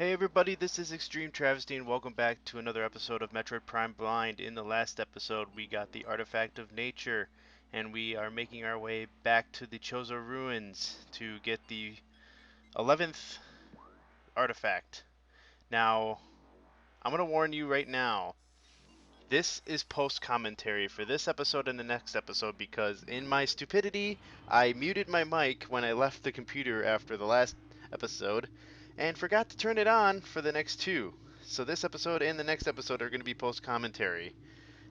Hey everybody, this is Extreme Travesty and welcome back to another episode of Metroid Prime Blind. In the last episode, we got the Artifact of Nature, and we are making our way back to the Chozo Ruins to get the 11th artifact. Now, I'm going to warn you right now, this is post-commentary for this episode and the next episode because in my stupidity, I muted my mic when I left the computer after the last episode and forgot to turn it on for the next two. So this episode and the next episode are going to be post-commentary.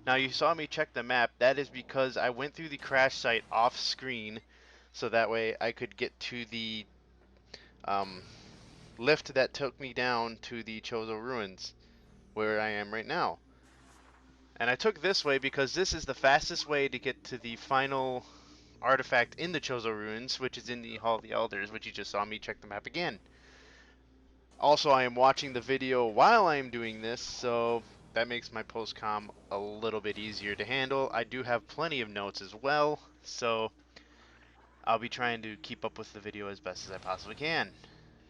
Now you saw me check the map. That is because I went through the crash site off screen so that way I could get to the um, lift that took me down to the Chozo Ruins where I am right now. And I took this way because this is the fastest way to get to the final artifact in the Chozo Ruins, which is in the Hall of the Elders, which you just saw me check the map again. Also, I am watching the video while I am doing this, so that makes my post-com a little bit easier to handle. I do have plenty of notes as well, so I'll be trying to keep up with the video as best as I possibly can.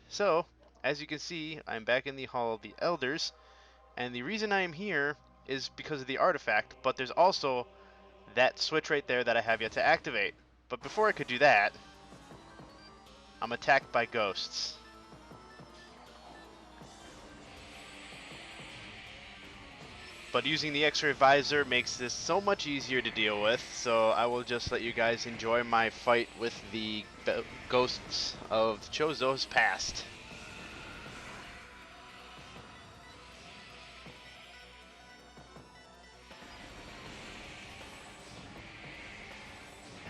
So, as you can see, I'm back in the Hall of the Elders, and the reason I am here is because of the artifact, but there's also that switch right there that I have yet to activate. But before I could do that, I'm attacked by ghosts. But using the X-ray visor makes this so much easier to deal with, so I will just let you guys enjoy my fight with the ghosts of Chozo's past.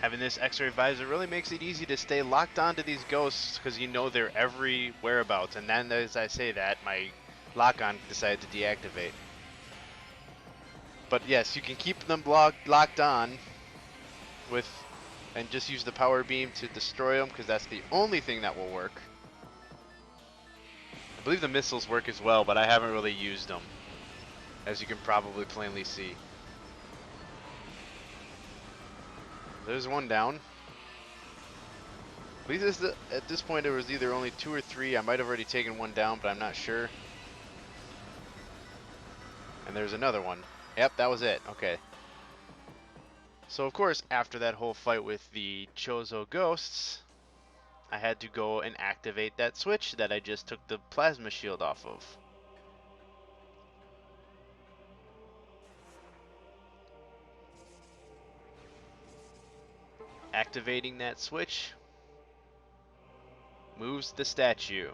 Having this X-ray visor really makes it easy to stay locked onto these ghosts because you know their every whereabouts, and then as I say that, my lock-on decided to deactivate. But yes, you can keep them locked on with, and just use the power beam to destroy them because that's the only thing that will work. I believe the missiles work as well, but I haven't really used them, as you can probably plainly see. There's one down. I believe at this point there was either only 2 or 3. I might have already taken one down, but I'm not sure. And there's another one. Yep, that was it. Okay. So of course, after that whole fight with the Chozo ghosts, I had to go and activate that switch that I just took the plasma shield off of. Activating that switch moves the statue,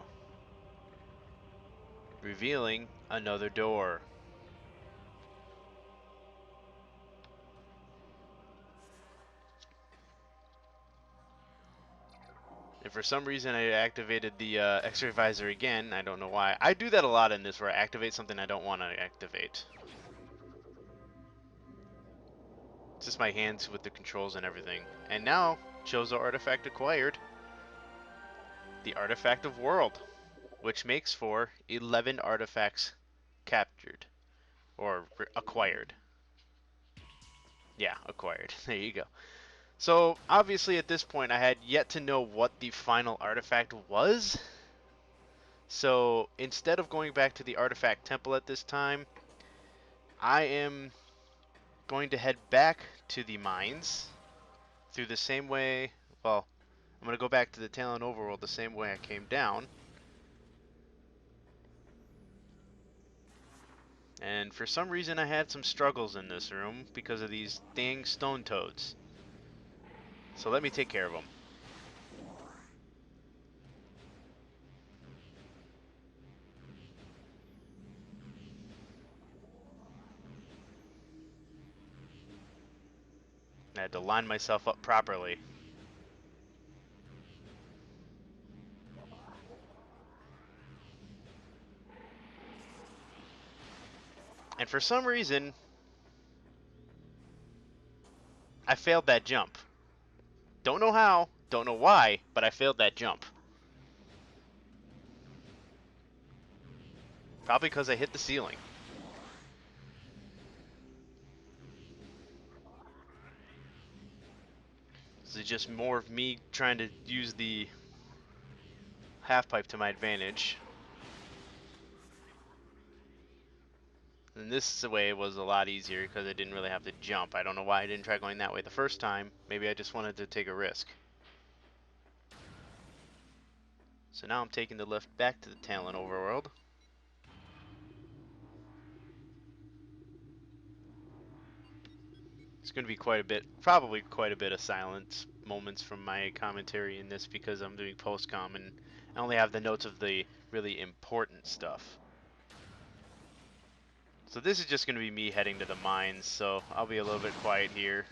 revealing another door. And for some reason I activated the X-ray visor again. I don't know why. I do that a lot in this where I activate something I don't want to activate. It's just my hands with the controls and everything. And now, Chozo artifact acquired. The Artifact of World, which makes for 11 artifacts captured. Or acquired. Yeah, acquired. There you go. So, obviously at this point I had yet to know what the final artifact was. So, instead of going back to the artifact temple at this time, I am going to head back to the mines through the same way. Well, I'm going to go back to the Talon Overworld the same way I came down. And for some reason I had some struggles in this room because of these dang stone toads. So let me take care of them. I had to line myself up properly. And for some reason, I failed that jump. Don't know how, don't know why, but I failed that jump. Probably because I hit the ceiling. This is just more of me trying to use the half pipe to my advantage. And this way was a lot easier because I didn't really have to jump. I don't know why I didn't try going that way the first time. Maybe I just wanted to take a risk. So now I'm taking the lift back to the Talon overworld. It's going to be quite a bit, probably quite a bit of silence moments from my commentary in this because I'm doing post-com and I only have the notes of the really important stuff. So this is just going to be me heading to the mines, so I'll be a little bit quiet here.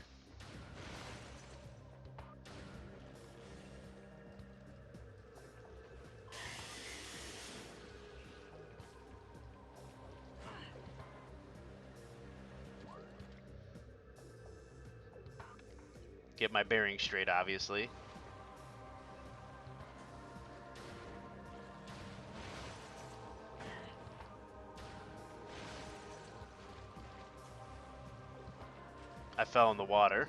Get my bearings straight, obviously. I fell in the water.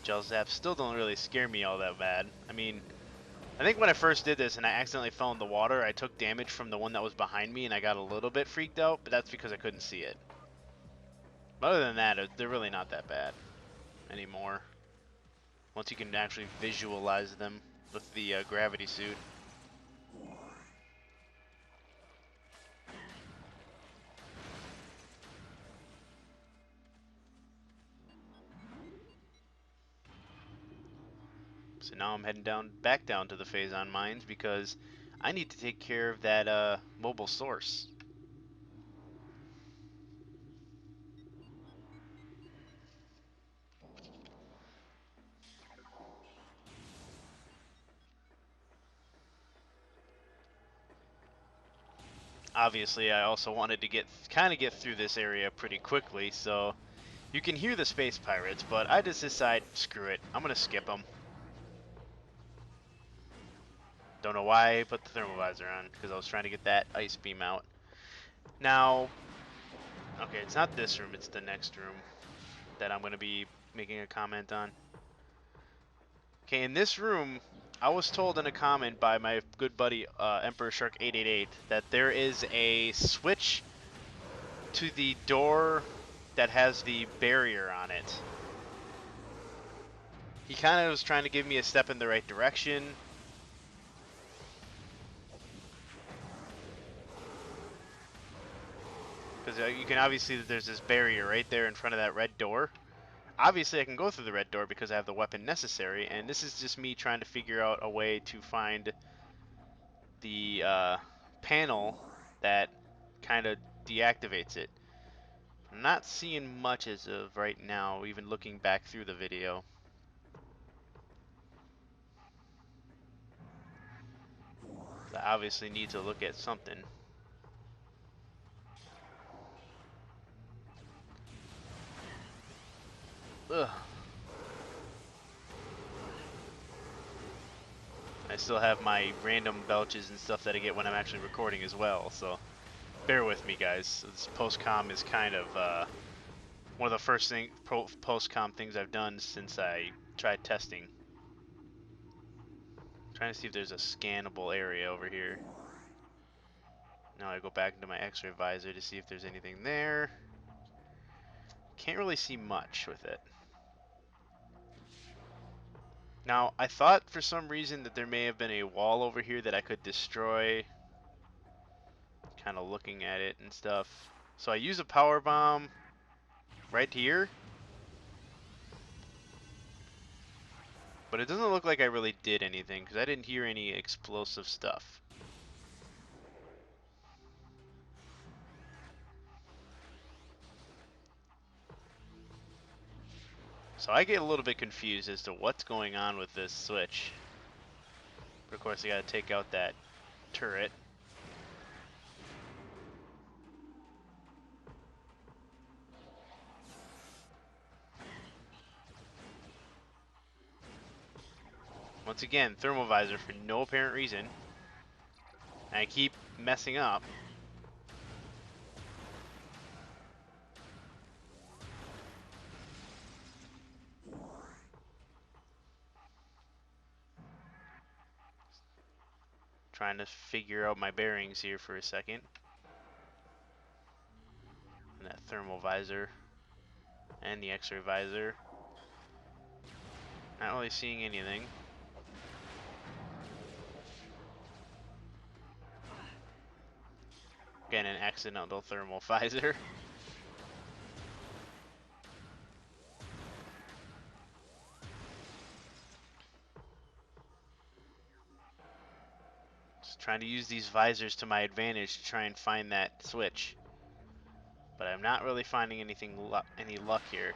Gel zaps still don't really scare me all that bad. I mean, I think when I first did this and I accidentally fell in the water, I took damage from the one that was behind me and I got a little bit freaked out, but that's because I couldn't see it. But other than that, they're really not that bad anymore. Once you can actually visualize them with the gravity suit. So now I'm heading back down to the Phazon mines because I need to take care of that mobile source. Obviously, I also wanted to get through this area pretty quickly, so you can hear the space pirates, but I just decided, screw it, I'm gonna skip them. Don't know why I put the thermal visor on, because I was trying to get that ice beam out. Now, okay, it's not this room, it's the next room that I'm gonna be making a comment on. Okay, in this room, I was told in a comment by my good buddy Emperor Shark 888 that there is a switch to the door that has the barrier on it. He kind of was trying to give me a step in the right direction. Because you can obviously see that there's this barrier right there in front of that red door. Obviously I can go through the red door because I have the weapon necessary, and this is just me trying to figure out a way to find the panel that kind of deactivates it. I'm not seeing much as of right now, even looking back through the video. So I obviously need to look at something. Ugh. I still have my random belches and stuff that I get when I'm actually recording as well, so bear with me, guys. This post-com is kind of one of the first post-com things I've done since I tried testing. Trying to see if there's a scannable area over here. Now I go back into my X-ray visor to see if there's anything there. Can't really see much with it. Now, I thought for some reason that there may have been a wall over here that I could destroy. Kind of looking at it and stuff. So I use a power bomb right here. But it doesn't look like I really did anything because I didn't hear any explosive stuff. So I get a little bit confused as to what's going on with this switch. But of course I gotta take out that turret. Once again, thermal visor for no apparent reason. And I keep messing up. trying to figure out my bearings here for a second. And that thermal visor and the X-ray visor. Not really seeing anything. Again, an accidental thermal visor. Just trying to use these visors to my advantage to try and find that switch. But I'm not really finding any luck here.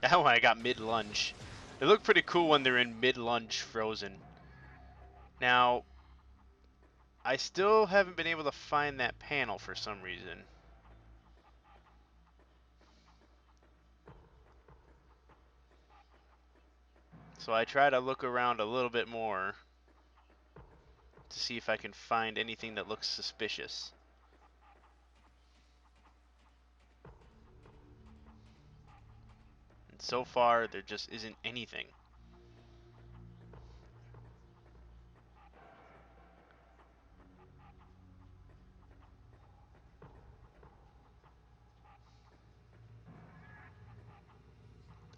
That one I got mid-lunge. They look pretty cool when they're in mid-lunge frozen. Now, I still haven't been able to find that panel for some reason. So I try to look around a little bit more to see if I can find anything that looks suspicious. And so far, there just isn't anything.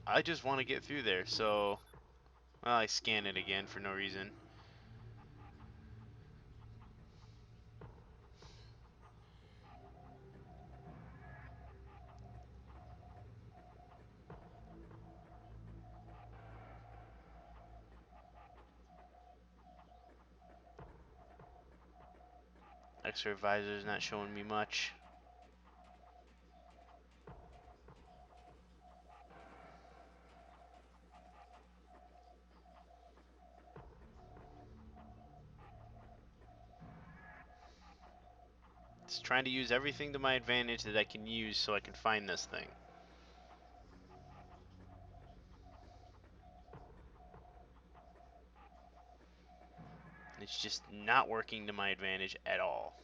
I just want to get through there, so well, I scan it again for no reason. X-ray visor's not showing me much. Just trying to use everything to my advantage that I can use so I can find this thing. It's just not working to my advantage at all.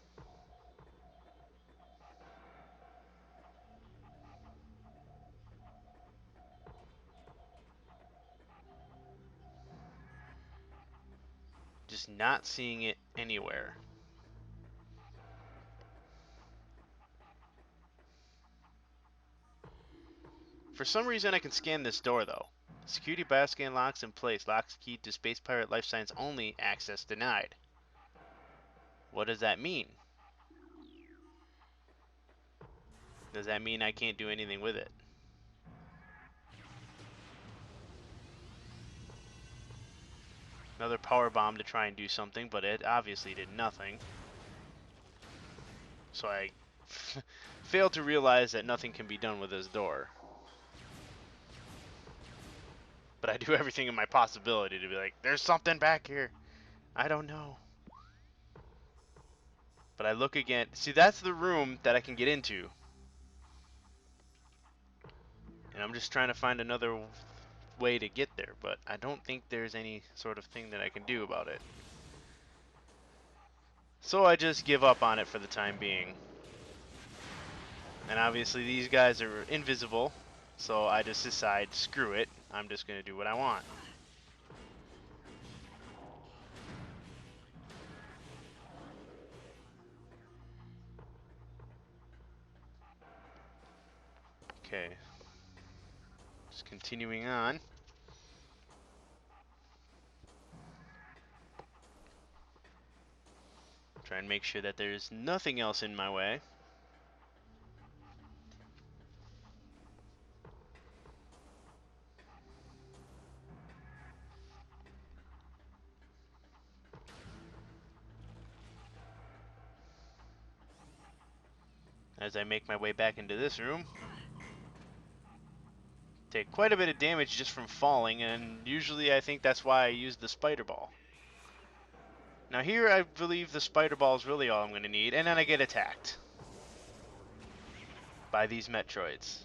Just not seeing it anywhere. For some reason I can scan this door though. Security bioscan locks in place. Locks key to Space Pirate Life Science only. Access denied. What does that mean? Does that mean I can't do anything with it? Another power bomb to try and do something, but it obviously did nothing. So I failed to realize that nothing can be done with this door. But I do everything in my possibility to be like, there's something back here. I don't know. But I look again. See, that's the room that I can get into. And I'm just trying to find another way to get there, but I don't think there's any sort of thing that I can do about it. So I just give up on it for the time being. And obviously these guys are invisible, so I just decide, screw it, I'm just going to do what I want. Okay. Just continuing on. Try and make sure that there's nothing else in my way. As I make my way back into this room. Take quite a bit of damage just from falling, and usually I think that's why I use the spider ball. Now here I believe the spider ball is really all I'm going to need, and then I get attacked by these Metroids.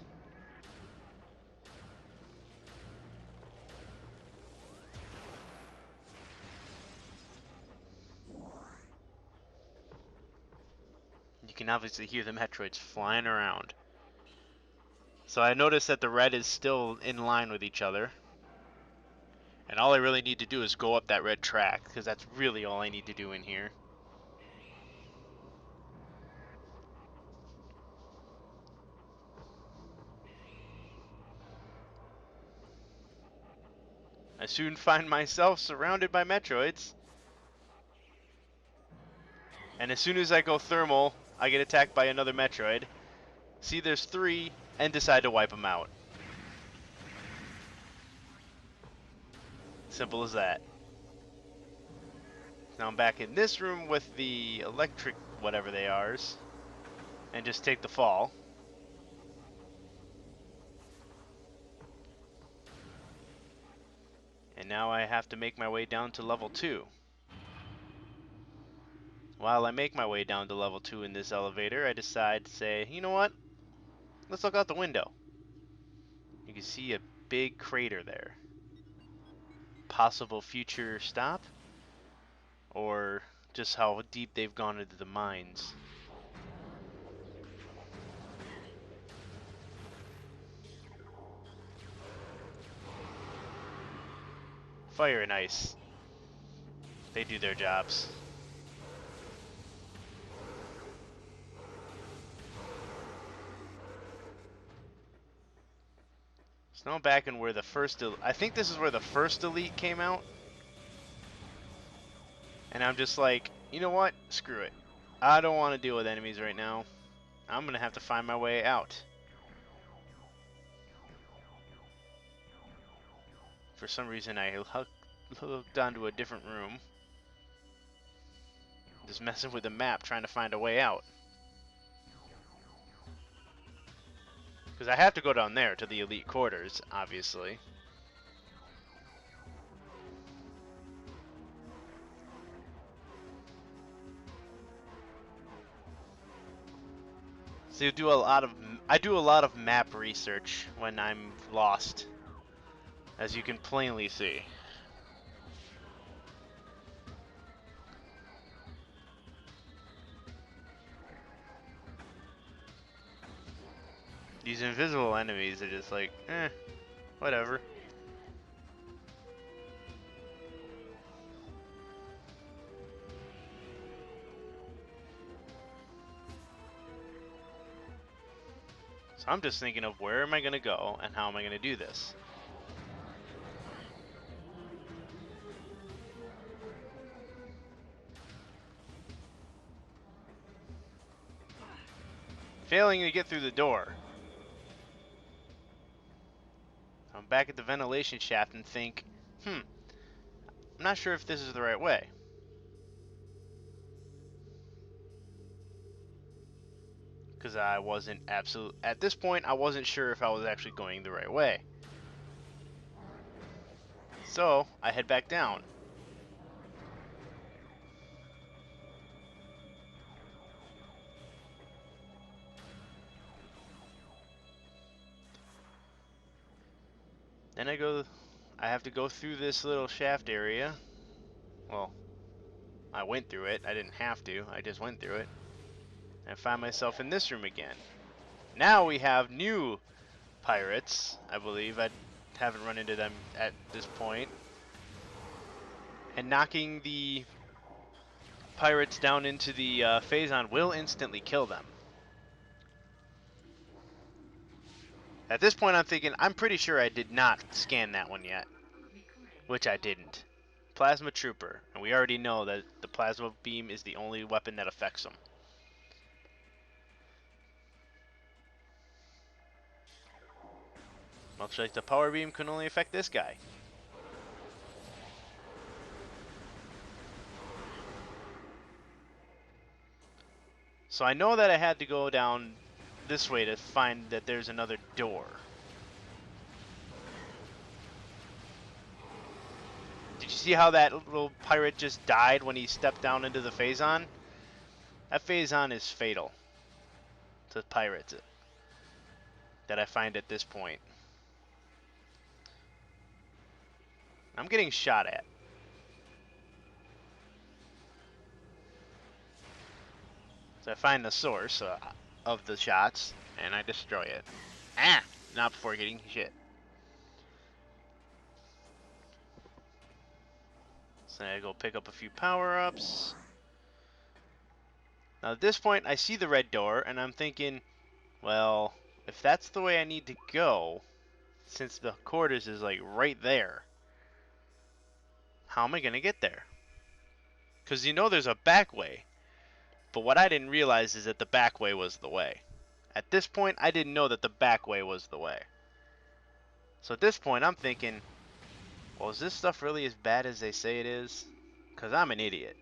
can obviously hear the Metroids flying around. So I noticed that the red is still in line with each other. And all I really need to do is go up that red track, because that's really all I need to do in here. I soon find myself surrounded by Metroids. And as soon as I go thermal, I get attacked by another Metroid. See there's 3, and decide to wipe them out. Simple as that. Now I'm back in this room with the electric whatever they are, and just take the fall. And now I have to make my way down to level 2. While I make my way down to level 2 in this elevator, I decide to say, you know what? Let's look out the window. You can see a big crater there. Possible future stop? Or just how deep they've gone into the mines. Fire and ice. They do their jobs. So now I'm back in where the first... I think this is where the first elite came out. And I'm just like, you know what? Screw it. I don't want to deal with enemies right now. I'm going to have to find my way out. For some reason, I hooked onto a different room. Just messing with the map, trying to find a way out. Because I have to go down there to the elite quarters, obviously. So I do a lot of map research when I'm lost, as you can plainly see. These invisible enemies are just like, whatever. So I'm just thinking of where am I going to go and how am I going to do this. Failing to get through the door. I'm back at the ventilation shaft and think, I'm not sure if this is the right way. Because I wasn't at this point, I wasn't sure if I was actually going the right way. So, I head back down. Then I have to go through this little shaft area. Well, I went through it. I didn't have to. I just went through it. And find myself in this room again. Now we have new pirates, I believe. I haven't run into them at this point. And knocking the pirates down into the Phazon will instantly kill them. At this point I'm thinking, I'm pretty sure I did not scan that one yet. Which I didn't. Plasma Trooper. And we already know that the plasma beam is the only weapon that affects them. Much like the power beam can only affect this guy. So I know that I had to go down this way to find that there's another door. Did you see how that little pirate just died when he stepped down into the Phazon? That Phazon is fatal to pirates that I find at this point. I'm getting shot at. So I find the source of the shots, and I destroy it. Ah! Not before getting shit. So I go pick up a few power-ups. Now at this point, I see the red door, and I'm thinking, well, if that's the way I need to go, since the quarters is like right there, how am I going to get there? Because you know there's a back way. But what I didn't realize is that the back way was the way. At this point, I didn't know that the back way was the way. So at this point, I'm thinking, well, is this stuff really as bad as they say it is? Because I'm an idiot.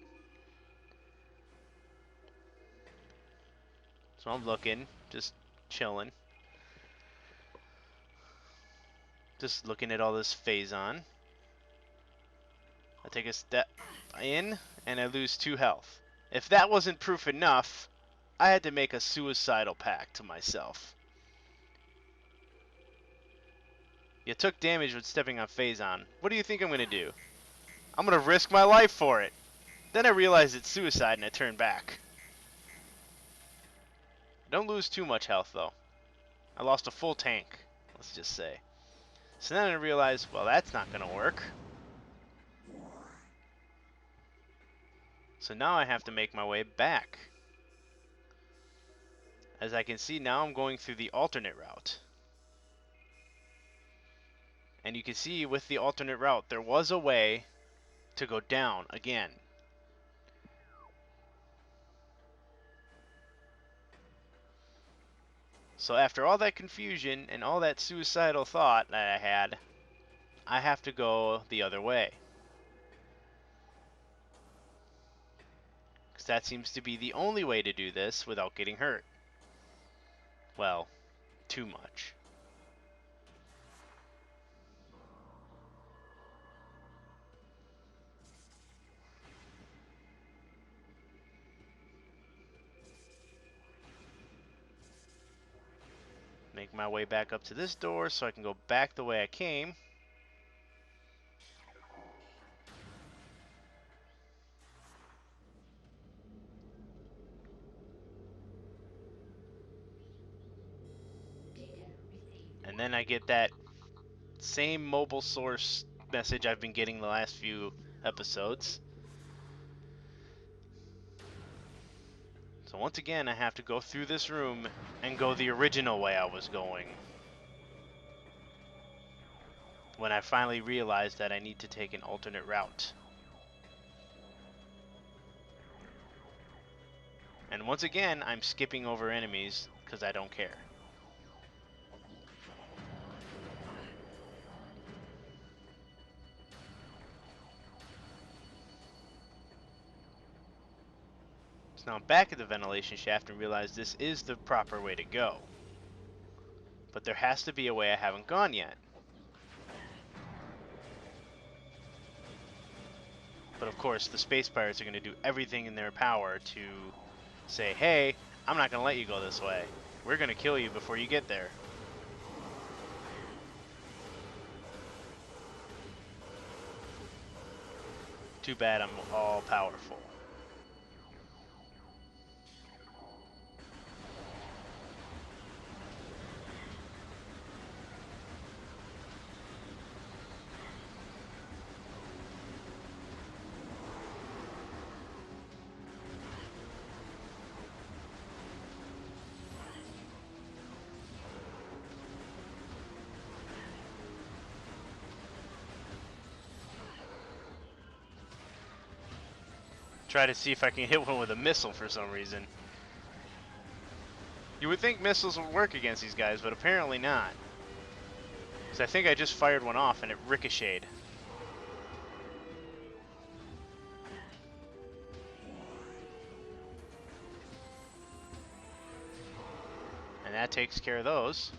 So I'm looking, just chilling. Just looking at all this Phazon. I take a step in, and I lose 2 health. If that wasn't proof enough, I had to make a suicidal pact to myself. You took damage when stepping on Phazon. What do you think I'm going to do? I'm going to risk my life for it. Then I realized it's suicide and I turn back. Don't lose too much health though. I lost a full tank, let's just say. So then I realized, well, that's not going to work. So now I have to make my way back. As I can see now, I'm going through the alternate route. And you can see with the alternate route, there was a way to go down again. So after all that confusion and all that suicidal thought that I had, I have to go the other way. Because that seems to be the only way to do this without getting hurt. Well, too much. Make my way back up to this door so I can go back the way I came. And then I get that same mobile source message I've been getting the last few episodes. So once again, I have to go through this room and go the original way I was going. When I finally realized that I need to take an alternate route. And once again, I'm skipping over enemies because I don't care. So now I'm back at the ventilation shaft and realize this is the proper way to go. But there has to be a way I haven't gone yet. But of course, the space pirates are going to do everything in their power to say, hey, I'm not going to let you go this way. We're going to kill you before you get there. Too bad I'm all powerful. Try to see if I can hit one with a missile for some reason. You would think missiles would work against these guys, but apparently not. Because I think I just fired one off and it ricocheted. And that takes care of those.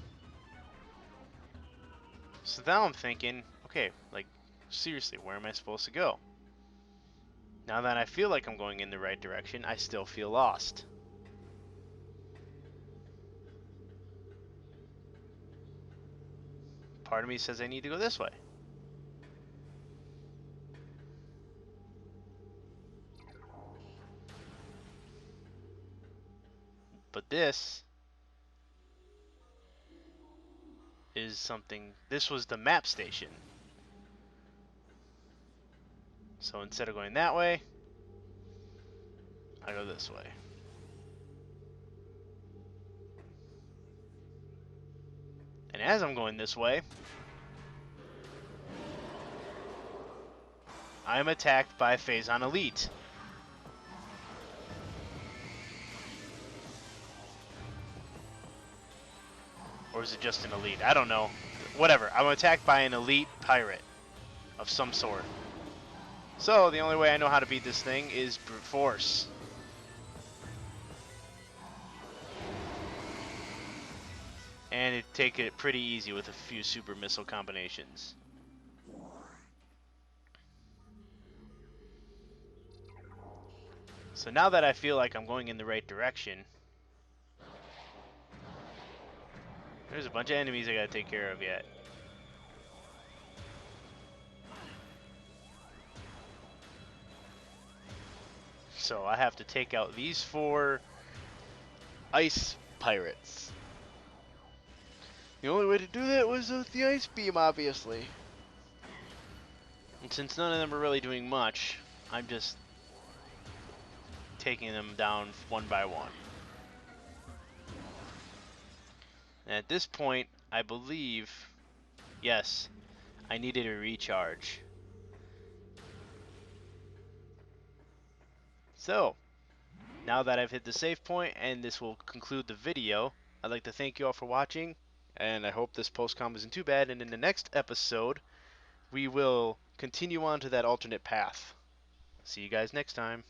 So now I'm thinking, okay, like, seriously, where am I supposed to go? Now that I feel like I'm going in the right direction, I still feel lost. Part of me says I need to go this way. But this is something. This was the map station. So instead of going that way, I go this way. And as I'm going this way, I am attacked by Phazon Elite. Or is it just an elite? I don't know. Whatever. I'm attacked by an elite pirate of some sort. So the only way I know how to beat this thing is brute force. And it take it pretty easy with a few super missile combinations. So now that I feel like I'm going in the right direction, there's a bunch of enemies I gotta take care of yet. So I have to take out these 4 ice pirates. The only way to do that was with the ice beam, obviously. And since none of them are really doing much, I'm just taking them down one by one. And at this point, I believe, yes, I needed a recharge. So, now that I've hit the save point, and this will conclude the video, I'd like to thank you all for watching, and I hope this post-com isn't too bad, and in the next episode, we will continue on to that alternate path. See you guys next time.